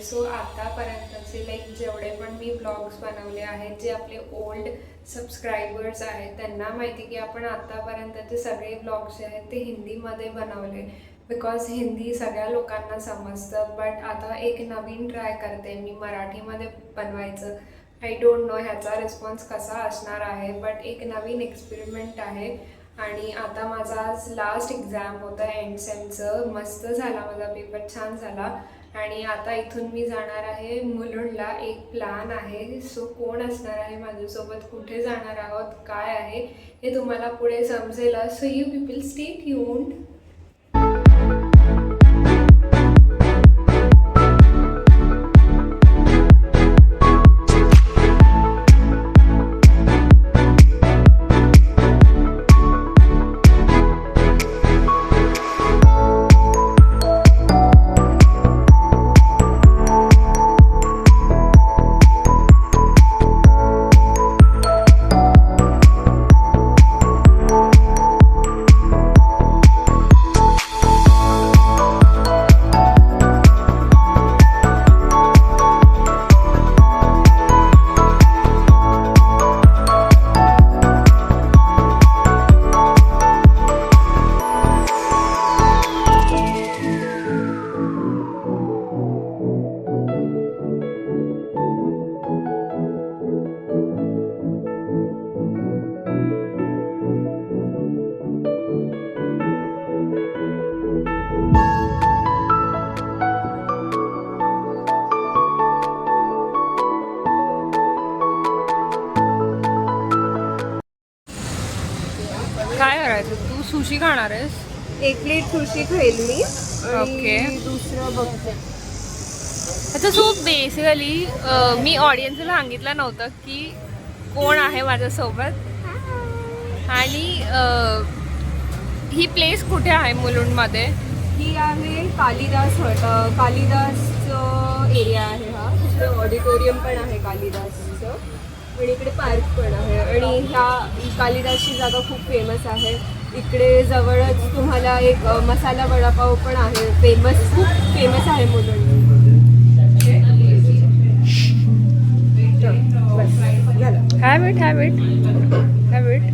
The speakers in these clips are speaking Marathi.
सो आतापर्यंतचे लाईक जेवढे पण मी ब्लॉग्स बनवले आहेत, जे आपले ओल्ड सबस्क्रायबर्स आहेत त्यांना माहिती की आपण आतापर्यंतचे सगळे ब्लॉग्स जे आहेत ते हिंदीमध्ये बनवले, बिकॉज हिंदी सगळ्या लोकांना समजतं. बट आता एक नवीन ट्राय करते मी मराठीमध्ये बनवायचं. आय डोंट नो ह्याचा रिस्पॉन्स कसा असणार आहे, बट एक नवीन एक्सपेरिमेंट आहे. आणि आता माझा आज लास्ट एक्झाम होतं एंड सेमचं. मस्त झाला माझा पेपर, छान झाला. आणि आता इथून मी जाणार आहे मुलुंडला. एक प्लॅन आहे. सो कोण असणार आहे माझ्यासोबत, कुठे जाणार आहोत, काय आहे हे तुम्हाला पुढे समजेल. So you people stay tuned. काय करायचं, तू सुशी खाणार आहेस? एक प्लेट सुशी खाईल मी. ओके. दुसरं बघते. अच्छा, सो बेसिकली मी ऑडियन्सला सांगितलं नव्हतं की कोण आहे माझ्यासोबत. आणि ही प्लेस कुठे आहे मुलुंडमध्ये? ही आहे कालिदास एरिया आहे हा. दुसरं ऑडिटोरियम पण आहे कालिदासचं, आणि इकडे पार्क पण आहे. आणि ही कालिदासची जागा खूप फेमस आहे. इकडे जवळच तुम्हाला एक मसाला वडापाव पण आहे, खूप फेमस आहे मुलुंड. हॅबिट.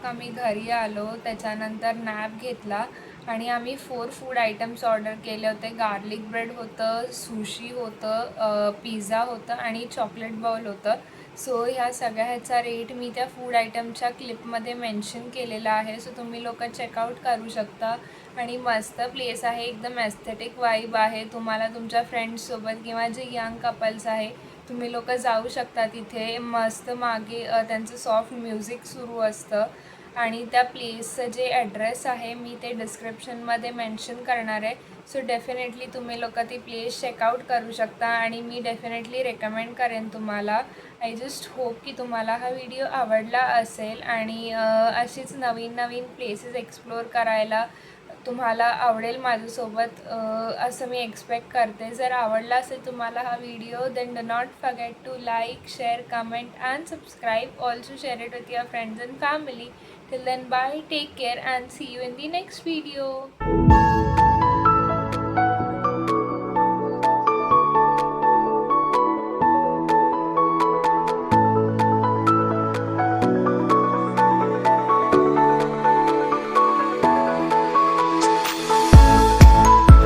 आम्ही घरी आलो, त्याच्यानंतर नॅप घेतला आणि आम्ही 4 फूड आयटम्स ऑर्डर केले होते. गार्लिक ब्रेड होतं, सुशी होतं, पिझ्झा होतं आणि चॉकलेट बाउल होतं. सो ह्या सगळ्या ह्याचा रेट मी त्या फूड आयटमच्या क्लिपमध्ये मेन्शन केलेला आहे. सो तुम्ही लोक चेकआउट करू शकता. आणि मस्त प्लेस आहे, एकदम एस्थेटिक वाईब आहे. तुम्हाला तुमच्या फ्रेंड्ससोबत किंवा जे यंग कपल्स आहे तुम्ही लोक जाऊ शकता तिथे. मस्त मागे त्यांचं सॉफ्ट म्युझिक सुरू असतं. आणि त्या प्लेसचं जे ॲड्रेस आहे मी ते डिस्क्रिप्शनमध्ये मेन्शन करणार आहे. सो डेफिनेटली तुम्ही लोक ती प्लेस चेकआउट करू शकता आणि मी डेफिनेटली रेकमेंड करेन तुम्हाला. आय जस्ट होप की तुम्हाला हा व्हिडिओ आवडला असेल आणि अशीच नवीन नवीन प्लेसेस एक्सप्लोअर करायला तुम्हाला आवडेल माझ्यासोबत, असं मी एक्सपेक्ट करते. जर आवडला असेल तुम्हाला हा video then do not forget to like, share, comment and subscribe. Also share it with your friends and family. Till then, bye, take care and see you in the next video.